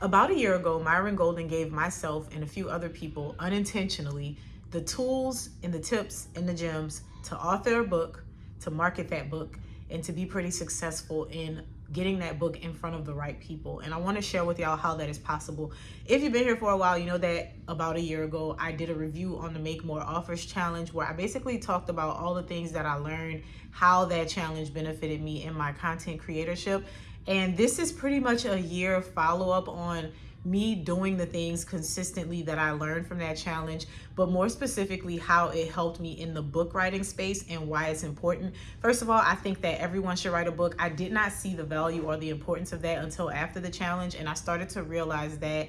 About a year ago, Myron Golden gave myself and a few other people unintentionally the tools and the tips and the gems to author a book, to market that book, and to be pretty successful in getting that book in front of the right people. And I want to share with y'all how that is possible. If you've been here for a while, you know that about a year ago, I did a review on the Make More Offers challenge where I basically talked about all the things that I learned, how that challenge benefited me in my content creatorship. And this is pretty much a year follow-up on me doing the things consistently that I learned from that challenge, but more specifically how it helped me in the book writing space and why it's important. First of all, I think that everyone should write a book. I did not see the value or the importance of that until after the challenge, and I started to realize that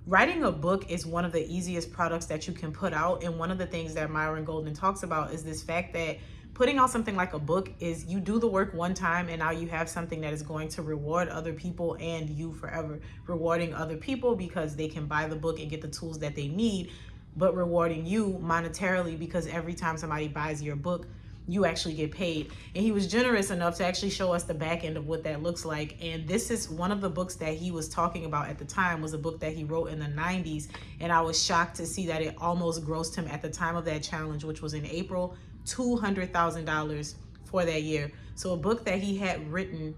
writing a book is one of the easiest products that you can put out. And one of the things that Myron Golden talks about is this fact that putting out something like a book is you do the work one time and now you have something that is going to reward other people and you forever. Rewarding other people because they can buy the book and get the tools that they need, but rewarding you monetarily because every time somebody buys your book, you actually get paid. And he was generous enough to actually show us the back end of what that looks like. And this is one of the books that he was talking about at the time, was a book that he wrote in the 90s. And I was shocked to see that it almost grossed him at the time of that challenge, which was in April, $200,000 for that year. So a book that he had written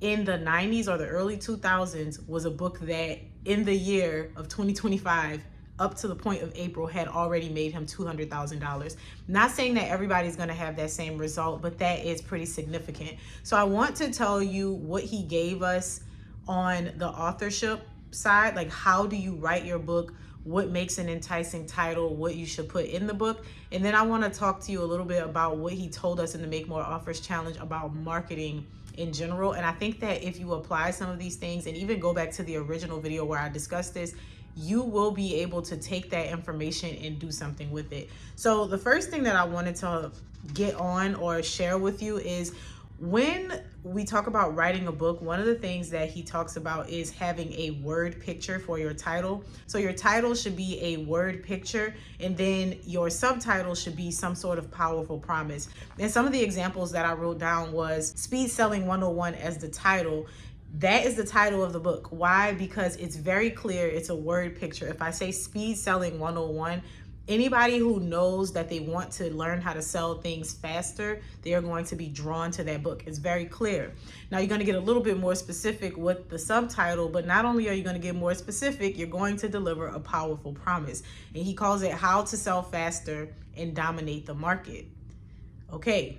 in the 90s or the early 2000s was a book that in the year of 2025, up to the point of April, had already made him $200,000. Not saying that everybody's gonna have that same result, but that is pretty significant. So I want to tell you what he gave us on the authorship side, like how do you write your book, what makes an enticing title, what you should put in the book. And then I wanna talk to you a little bit about what he told us in the Make More Offers challenge about marketing in general. And I think that if you apply some of these things and even go back to the original video where I discussed this, you will be able to take that information and do something with it. So the first thing that I wanted to get on or share with you is when we talk about writing a book, one of the things that he talks about is having a word picture for your title. So your title should be a word picture, and then your subtitle should be some sort of powerful promise. And some of the examples that I wrote down was Speed Selling 101 as the title. That is the title of the book. Why? Because it's very clear. It's a word picture. If I say Speed Selling 101, anybody who knows that they want to learn how to sell things faster, they are going to be drawn to that book. It's very clear. Now you're going to get a little bit more specific with the subtitle, but not only are you going to get more specific, you're going to deliver a powerful promise. And he calls it How to Sell Faster and Dominate the Market. Okay,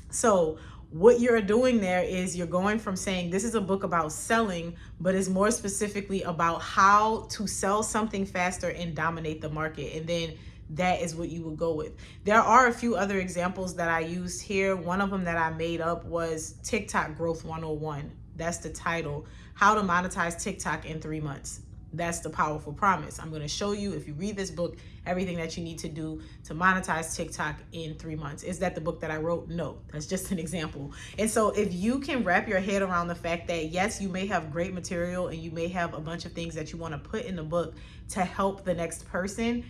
so what you're doing there is you're going from saying this is a book about selling, but it's more specifically about how to sell something faster and dominate the market. And then that is what you would go with. There are a few other examples that I used here. One of them that I made up was TikTok Growth 101. That's the title. How to monetize TikTok in 3 months. That's the powerful promise. I'm going to show you, if you read this book, everything that you need to do to monetize TikTok in 3 months. Is that the book that I wrote? No, that's just an example. And so if you can wrap your head around the fact that yes, you may have great material and you may have a bunch of things that you want to put in the book to help the next person,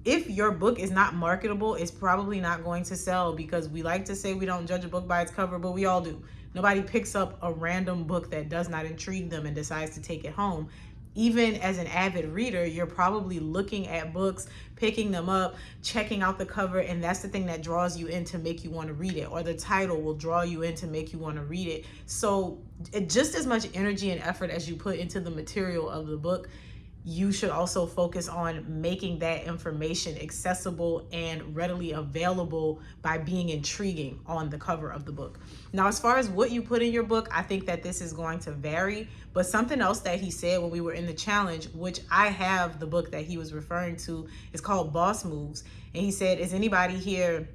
if your book is not marketable, it's probably not going to sell, because we like to say we don't judge a book by its cover, but we all do. Nobody picks up a random book that does not intrigue them and decides to take it home. Even as an avid reader, you're probably looking at books, picking them up, checking out the cover, and that's the thing that draws you in to make you want to read it, or the title will draw you in to make you want to read it. So just as much energy and effort as you put into the material of the book, you should also focus on making that information accessible and readily available by being intriguing on the cover of the book. Now, as far as what you put in your book, I think that this is going to vary, but something else that he said when we were in the challenge, which I have the book that he was referring to, is called Boss Moves. And he said, is anybody here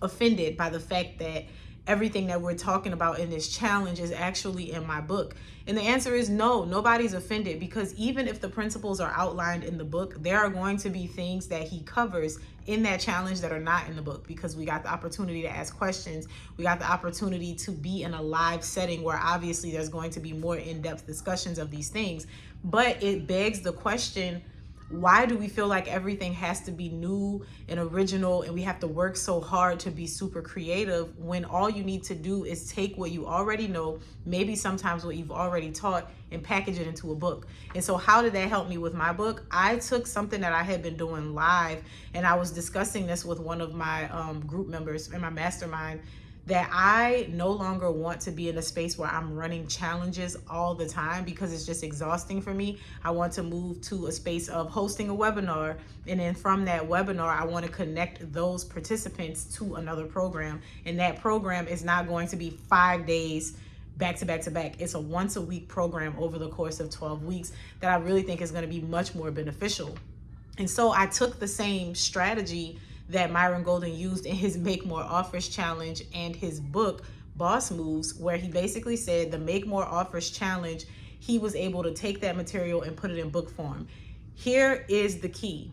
offended by the fact that everything that we're talking about in this challenge is actually in my book? And the answer is no, nobody's offended, because even if the principles are outlined in the book, there are going to be things that he covers in that challenge that are not in the book, because we got the opportunity to ask questions. We got the opportunity to be in a live setting where obviously there's going to be more in-depth discussions of these things. But it begs the question Why do we feel like everything has to be new and original and we have to work so hard to be super creative when all you need to do is take what you already know, maybe sometimes what you've already taught, and package it into a book? And so how did that help me with my book? I took something that I had been doing live, and I was discussing this with one of my group members in my mastermind, that I no longer want to be in a space where I'm running challenges all the time because it's just exhausting for me. I want to move to a space of hosting a webinar, and then from that webinar, I want to connect those participants to another program. And that program is not going to be 5 days back to back to back. It's a once a week program over the course of 12 weeks that I really think is going to be much more beneficial. And so I took the same strategy that Myron Golden used in his Make More Offers Challenge and his book, Boss Moves, where he basically said the Make More Offers Challenge, he was able to take that material and put it in book form. Here is the key.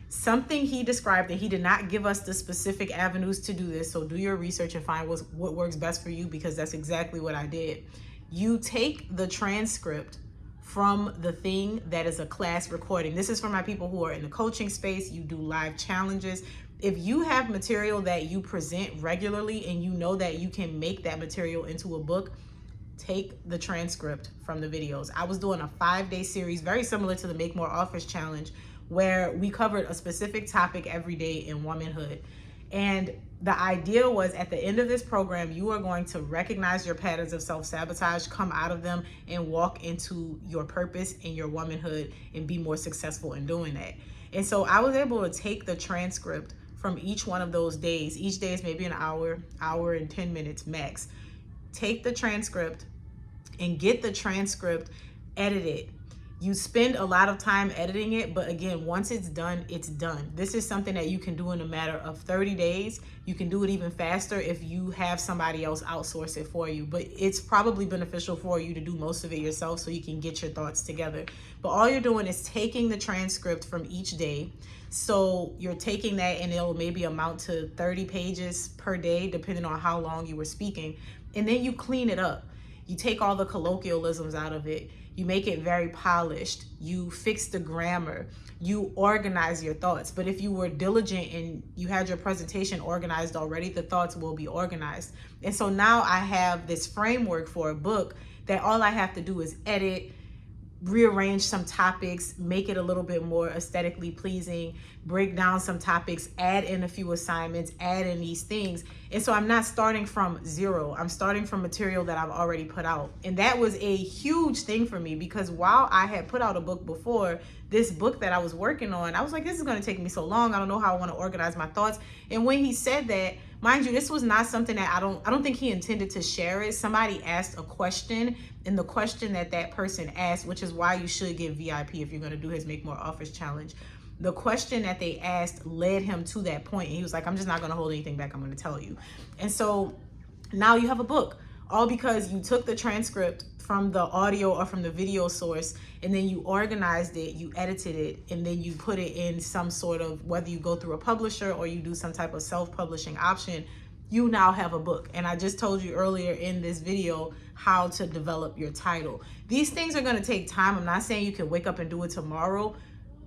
Something he described, and he did not give us the specific avenues to do this, so do your research and find what works best for you, because that's exactly what I did. You take the transcript from the thing that is a class recording. This is for my people who are in the coaching space. You do live challenges. If you have material that you present regularly and you know that you can make that material into a book, take the transcript from the videos. I was doing a 5-day series, very similar to the Make More Offers Challenge, where we covered a specific topic every day in womanhood. And the idea was, at the end of this program, you are going to recognize your patterns of self-sabotage, come out of them, and walk into your purpose and your womanhood and be more successful in doing that. And so I was able to take the transcript from each one of those days. Each day is maybe an hour and 10 minutes max. Take the transcript and get the transcript edited. You spend a lot of time editing it, but again, once it's done, it's done. This is something that you can do in a matter of 30 days. You can do it even faster if you have somebody else outsource it for you, but it's probably beneficial for you to do most of it yourself so you can get your thoughts together. But all you're doing is taking the transcript from each day. So you're taking that, and it'll maybe amount to 30 pages per day, depending on how long you were speaking. And then you clean it up. You take all the colloquialisms out of it. You make it very polished. You fix the grammar. You organize your thoughts. But if you were diligent and you had your presentation organized already, the thoughts will be organized. And so now I have this framework for a book that all I have to do is edit, rearrange some topics, make it a little bit more aesthetically pleasing, break down some topics, add in a few assignments, add in these things. And so I'm not starting from zero. I'm starting from material that I've already put out. And that was a huge thing for me, because while I had put out a book before, this book that I was working on, I was like, this is going to take me so long. I don't know how I want to organize my thoughts. And when he said that, mind you, this was not something that I don't think he intended to share it. Somebody asked a question, and the question that that person asked, which is why you should get VIP if you're going to do his Make More Offers Challenge, the question that they asked led him to that point. And he was like, I'm just not going to hold anything back. I'm going to tell you. And so now you have a book, all because you took the transcript from the audio or from the video source, and then you organized it, you edited it, and then you put it in some sort of, whether you go through a publisher or you do some type of self-publishing option, you now have a book. And I just told you earlier in this video how to develop your title. These things are going to take time. I'm not saying you can wake up and do it tomorrow,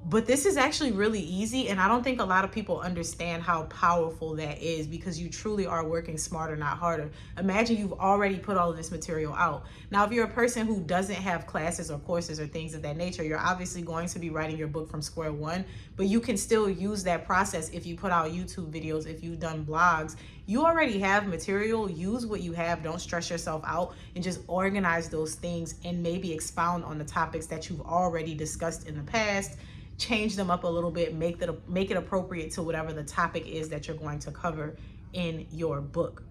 but this is actually really easy, and I don't think a lot of people understand how powerful that is, because you truly are working smarter, not harder. Imagine you've already put all of this material out. Now, if you're a person who doesn't have classes or courses or things of that nature, you're obviously going to be writing your book from square one, but you can still use that process if you put out YouTube videos, if you've done blogs. You already have material. Use what you have. Don't stress yourself out, and just organize those things and maybe expound on the topics that you've already discussed in the past. Change them up a little bit, make it appropriate to whatever the topic is that you're going to cover in your book.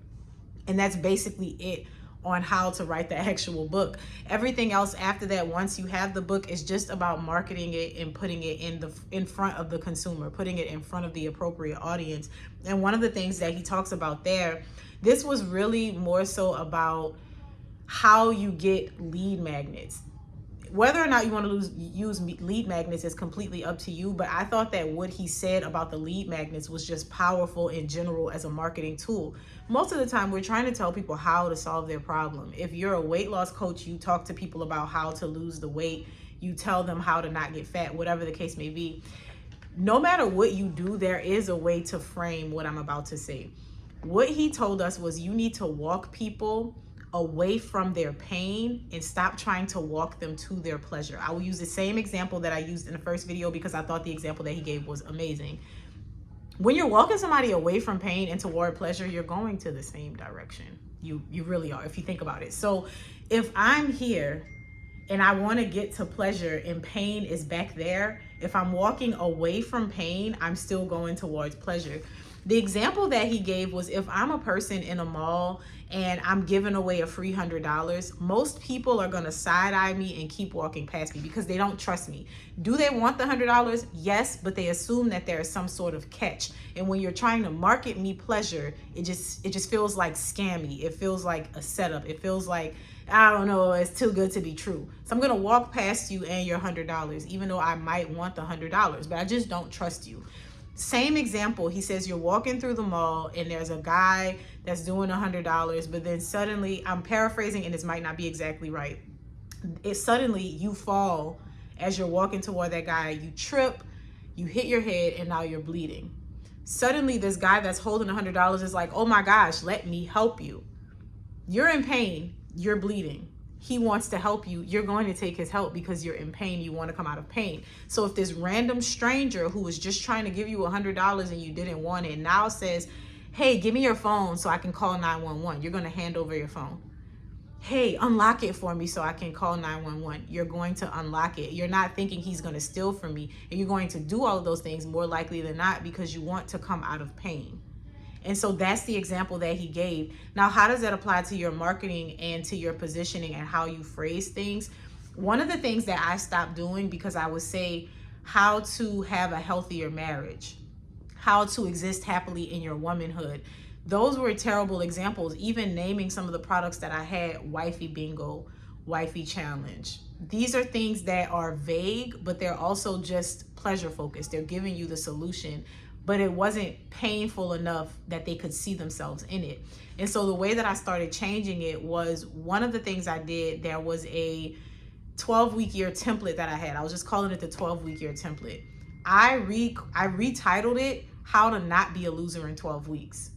And that's basically it on how to write the actual book. Everything else after that, once you have the book, is just about marketing it and putting it in front of the consumer, putting it in front of the appropriate audience. And one of the things that he talks about there, this was really more so about how you get lead magnets. Whether or not you want to use lead magnets is completely up to you, but I thought that what he said about the lead magnets was just powerful in general as a marketing tool. Most of the time, we're trying to tell people how to solve their problem. If you're a weight loss coach, you talk to people about how to lose the weight. you tell them how to not get fat, whatever the case may be. No matter what you do, there is a way to frame what I'm about to say. What he told us was you need to walk people away from their pain and stop trying to walk them to their pleasure. I will use the same example that I used in the first video because I thought the example that he gave was amazing. When you're walking somebody away from pain and toward pleasure, you're going to the same direction. You really are, if you think about it. So if I'm here and I want to get to pleasure and pain is back there, if I'm walking away from pain, I'm still going towards pleasure. The example that he gave was if I'm a person in a mall and I'm giving away a free $100, most people are going to side eye me and keep walking past me because they don't trust me. Do they want the $100? Yes, but they assume that there is some sort of catch. And when you're trying to market me pleasure, it just feels like scammy. It feels like a setup. It feels like, I don't know, it's too good to be true. So I'm going to walk past you and your $100, even though I might want the $100, but I just don't trust you. Same example, he says you're walking through the mall and there's a guy that's doing $100, but then suddenly, I'm paraphrasing and this might not be exactly right. Suddenly you fall as you're walking toward that guy, you trip, you hit your head, and now you're bleeding. Suddenly this guy that's holding $100 is like, oh my gosh, let me help you. You're in pain, you're bleeding. He wants to help you. You're going to take his help because you're in pain. You want to come out of pain. So if this random stranger who was just trying to give you $100 and you didn't want it now says, hey, give me your phone so I can call 911. You're going to hand over your phone. Hey, unlock it for me so I can call 911. You're going to unlock it. You're not thinking he's going to steal from me. And you're going to do all of those things more likely than not because you want to come out of pain. And so that's the example that he gave. Now, how does that apply to your marketing and to your positioning and how you phrase things? One of the things that I stopped doing, because I would say how to have a healthier marriage, how to exist happily in your womanhood. Those were terrible examples. Even naming some of the products that I had, Wifey Bingo, Wifey Challenge. These are things that are vague, but they're also just pleasure focused. They're giving you the solution, but it wasn't painful enough that they could see themselves in it. And so the way that I started changing it was, one of the things I did, there was a 12-week year template that I had. I was just calling it the 12-week year template. I retitled it, How to Not Be a Loser in 12 Weeks.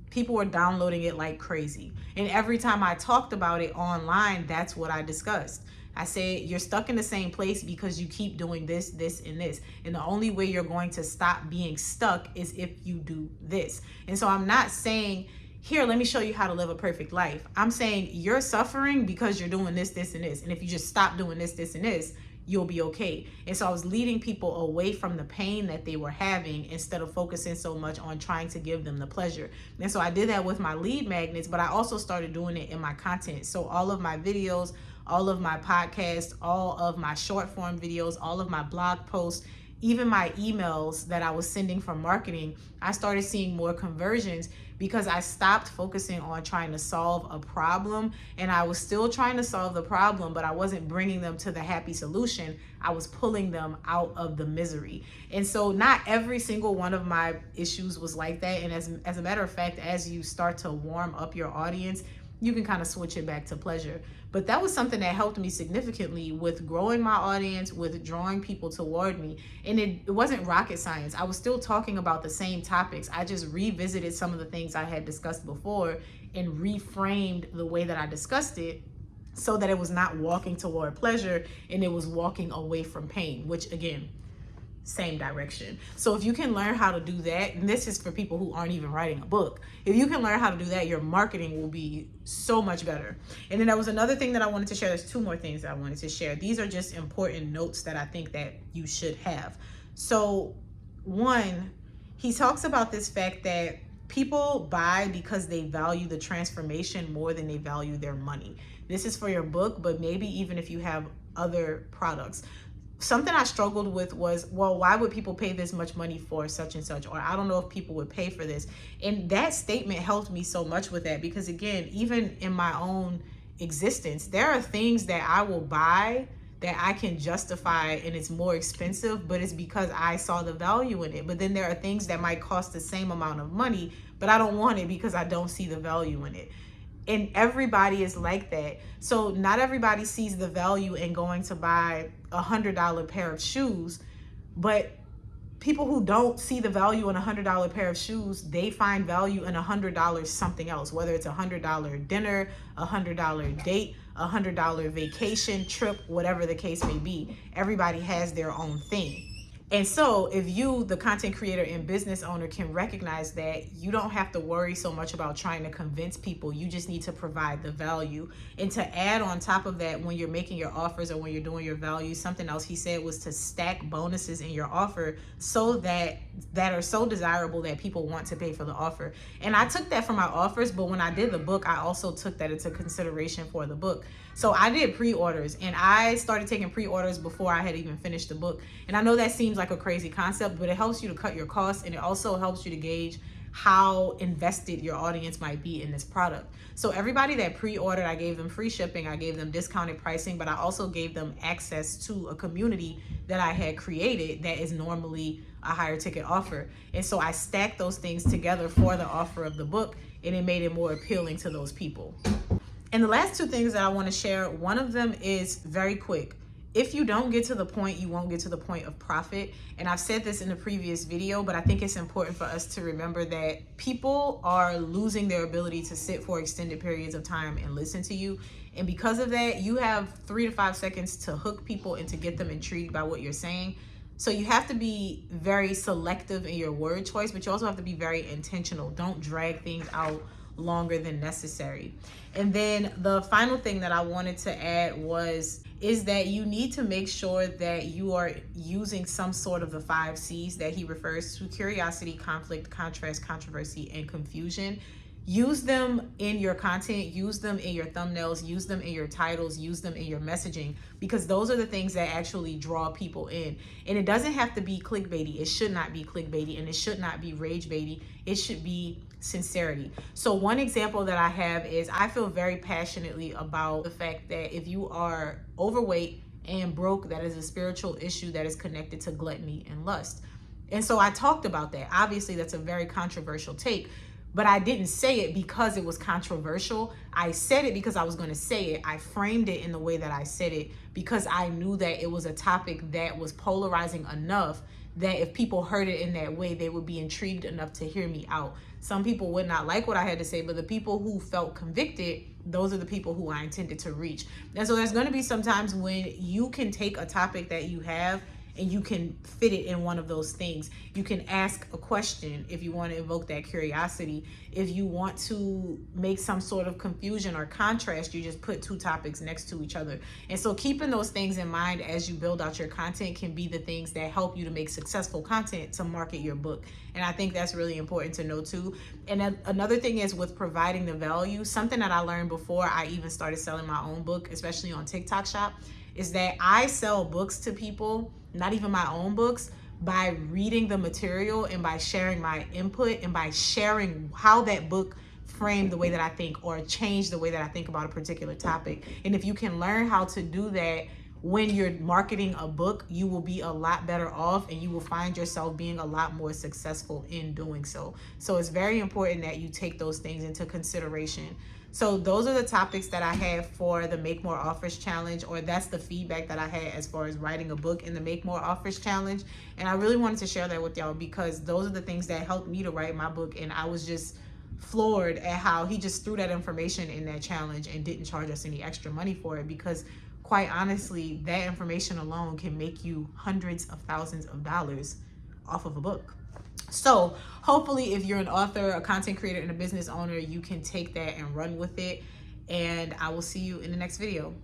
People were downloading it like crazy. And every time I talked about it online, that's what I discussed. I said, you're stuck in the same place because you keep doing this, this, and this. And the only way you're going to stop being stuck is if you do this. And so I'm not saying, here, let me show you how to live a perfect life. I'm saying you're suffering because you're doing this, this, and this. And if you just stop doing this, this, and this, you'll be okay. And so I was leading people away from the pain that they were having instead of focusing so much on trying to give them the pleasure. And so I did that with my lead magnets, but I also started doing it in my content. So all of my videos, all of my podcasts, all of my short form videos, all of my blog posts, even my emails that I was sending from marketing, I started seeing more conversions because I stopped focusing on trying to solve a problem. And I was still trying to solve the problem, but I wasn't bringing them to the happy solution. I was pulling them out of the misery. And so not every single one of my issues was like that. And as a matter of fact, as you start to warm up your audience, you can kind of switch it back to pleasure. But that was something that helped me significantly with growing my audience, with drawing people toward me. And it wasn't rocket science. I was still talking about the same topics. I just revisited some of the things I had discussed before and reframed the way that I discussed it so that it was not walking toward pleasure and it was walking away from pain, which again, same direction. So if you can learn how to do that, and this is for people who aren't even writing a book, if you can learn how to do that, your marketing will be so much better. And then there was another thing that I wanted to share. There's two more things that I wanted to share. These are just important notes that I think that you should have. So one, he talks about this fact that people buy because they value the transformation more than they value their money. This is for your book, but maybe even if you have other products. Something I struggled with was, well, why would people pay this much money for such and such? Or I don't know if people would pay for this. And that statement helped me so much with that, because again, even in my own existence, there are things that I will buy that I can justify and it's more expensive, but it's because I saw the value in it. But then there are things that might cost the same amount of money, but I don't want it because I don't see the value in it. And everybody is like that. So not everybody sees the value in going to buy $100 pair of shoes, but people who don't see the value in $100 pair of shoes, they find value in $100 something else, whether it's $100 dinner, $100 date, $100 vacation, trip, whatever the case may be. Everybody has their own thing. And so if you, the content creator and business owner, can recognize that, you don't have to worry so much about trying to convince people. You just need to provide the value. And to add on top of that, when you're making your offers or when you're doing your value, something else he said was to stack bonuses in your offer so that are so desirable that people want to pay for the offer. And I took that for my offers, but when I did the book, I also took that into consideration for the book. So I did pre-orders, and I started taking pre-orders before I had even finished the book. And I know that seems like a crazy concept, but it helps you to cut your costs, and it also helps you to gauge how invested your audience might be in this product. So everybody that pre-ordered, I gave them free shipping, I gave them discounted pricing, but I also gave them access to a community that I had created that is normally a higher ticket offer. And so I stacked those things together for the offer of the book, and it made it more appealing to those people. And the last two things that I want to share, one of them is very quick. If you don't get to the point, you won't get to the point of profit. And I've said this in a previous video, but I think it's important for us to remember that people are losing their ability to sit for extended periods of time and listen to you. And because of that, you have 3 to 5 seconds to hook people and to get them intrigued by what you're saying. So you have to be very selective in your word choice, but you also have to be very intentional. Don't drag things out longer than necessary. And then the final thing that I wanted to add is that you need to make sure that you are using some sort of the 5 C's that he refers to: curiosity, conflict, contrast, controversy, and confusion. Use them in your content, use them in your thumbnails, use them in your titles, use them in your messaging, because those are the things that actually draw people in. And it doesn't have to be clickbaity. It should not be clickbaity, and it should not be rage baity. It should be sincerity. So one example that I have is, I feel very passionately about the fact that if you are overweight and broke, that is a spiritual issue that is connected to gluttony and lust. And so I talked about that. Obviously, that's a very controversial take, but I didn't say it because it was controversial. I said it because I was going to say it. I framed it in the way that I said it because I knew that it was a topic that was polarizing enough that if people heard it in that way, they would be intrigued enough to hear me out. Some people would not like what I had to say, but the people who felt convicted, those are the people who I intended to reach. And so there's going to be some times when you can take a topic that you have and you can fit it in one of those things. You can ask a question if you want to evoke that curiosity. If you want to make some sort of confusion or contrast, you just put 2 topics next to each other. And so keeping those things in mind as you build out your content can be the things that help you to make successful content to market your book. And I think that's really important to know too. And then another thing is with providing the value, something that I learned before I even started selling my own book, especially on TikTok Shop, is that I sell books to people, not even my own books, by reading the material and by sharing my input and by sharing how that book framed the way that I think or changed the way that I think about a particular topic. And if you can learn how to do that when you're marketing a book, you will be a lot better off and you will find yourself being a lot more successful in doing so. So it's very important that you take those things into consideration. So those are the topics that I have for the Make More Offers Challenge, or that's the feedback that I had as far as writing a book in the Make More Offers Challenge. And I really wanted to share that with y'all because those are the things that helped me to write my book. And I was just floored at how he just threw that information in that challenge and didn't charge us any extra money for it, because quite honestly, that information alone can make you hundreds of thousands of dollars off of a book. So hopefully if you're an author, a content creator, and a business owner, you can take that and run with it. And I will see you in the next video.